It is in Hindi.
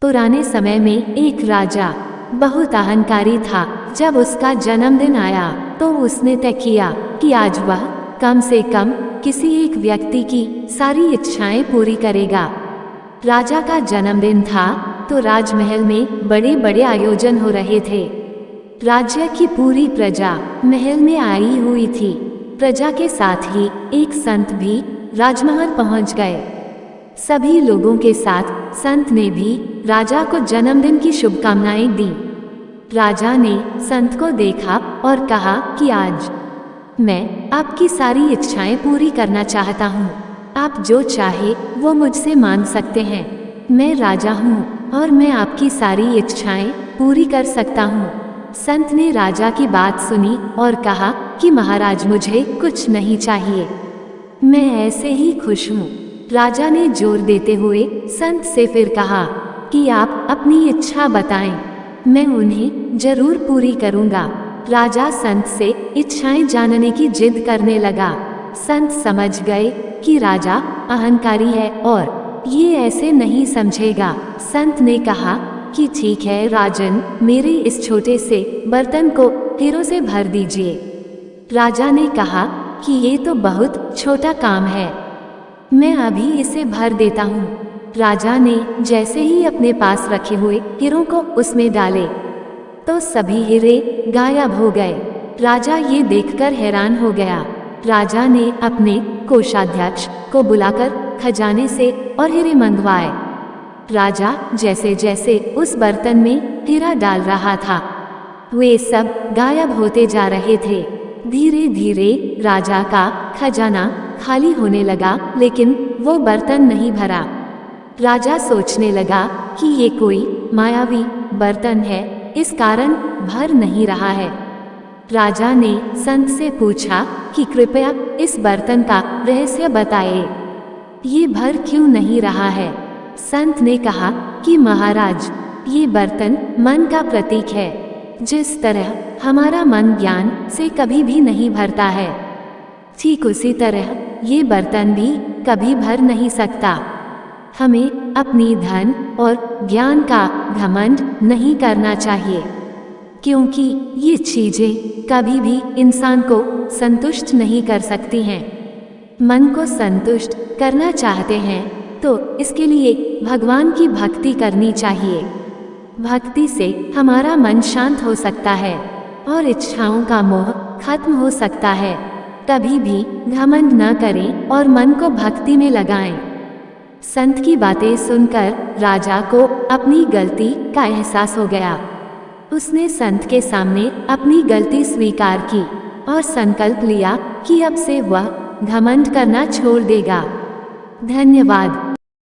पुराने समय में एक राजा बहुत अहंकारी था। जब उसका जन्मदिन आया तो उसने तय किया कि आज वह कम से कम किसी एक व्यक्ति की सारी इच्छाएं पूरी करेगा। राजा का जन्मदिन था तो राजमहल में बड़े बड़े आयोजन हो रहे थे। राज्य की पूरी प्रजा महल में आई हुई थी। प्रजा के साथ ही एक संत भी राजमहल पहुंच गए। सभी लोगों के साथ संत ने भी राजा को जन्मदिन की शुभकामनाएं दी। राजा ने संत को देखा और कहा कि आज मैं आपकी सारी इच्छाएं पूरी करना चाहता हूँ। आप जो चाहे वो मुझसे मांग सकते हैं। मैं राजा हूँ और मैं आपकी सारी इच्छाएं पूरी कर सकता हूँ। संत ने राजा की बात सुनी और कहा कि महाराज, मुझे कुछ नहीं चाहिए, मैं ऐसे ही खुश हूँ। राजा ने जोर देते हुए संत से फिर कहा कि आप अपनी इच्छा बताएं, मैं उन्हें जरूर पूरी करूँगा। राजा संत से इच्छाएं जानने की जिद करने लगा। संत समझ गए कि राजा अहंकारी है और ये ऐसे नहीं समझेगा। संत ने कहा कि ठीक है राजन, मेरे इस छोटे से बर्तन को हीरों से भर दीजिए। राजा ने कहा कि ये तो बहुत छोटा काम है, मैं अभी इसे भर देता हूँ। राजा ने जैसे ही अपने पास रखे हुए हीरों को उसमें डाले तो सभी हीरे गायब हो गए। राजा ये देखकर हैरान हो गया। राजा ने अपने कोषाध्यक्ष को बुलाकर खजाने से और हीरे मंगवाए। राजा जैसे जैसे उस बर्तन में हीरा डाल रहा था, वे सब गायब होते जा रहे थे। धीरे धीरे राजा का खजाना खाली होने लगा, लेकिन वो बर्तन नहीं भरा। राजा सोचने लगा कि ये कोई मायावी बर्तन है, इस कारण भर नहीं रहा है। राजा ने संत से पूछा कि कृपया इस बर्तन का रहस्य बताइए, ये भर क्यों नहीं रहा है। संत ने कहा कि महाराज, ये बर्तन मन का प्रतीक है। जिस तरह हमारा मन ज्ञान से कभी भी नहीं भरता है, ठीक उसी तरह ये बर्तन भी कभी भर नहीं सकता। हमें अपनी धन और ज्ञान का घमंड नहीं करना चाहिए, क्योंकि ये चीजें कभी भी इंसान को संतुष्ट नहीं कर सकती हैं। मन को संतुष्ट करना चाहते हैं तो इसके लिए भगवान की भक्ति करनी चाहिए। भक्ति से हमारा मन शांत हो सकता है और इच्छाओं का मोह खत्म हो सकता है। कभी भी घमंड न करें और मन को भक्ति में लगाएं। संत की बातें सुनकर राजा को अपनी गलती का एहसास हो गया। उसने संत के सामने अपनी गलती स्वीकार की और संकल्प लिया कि अब से वह घमंड करना छोड़ देगा। धन्यवाद।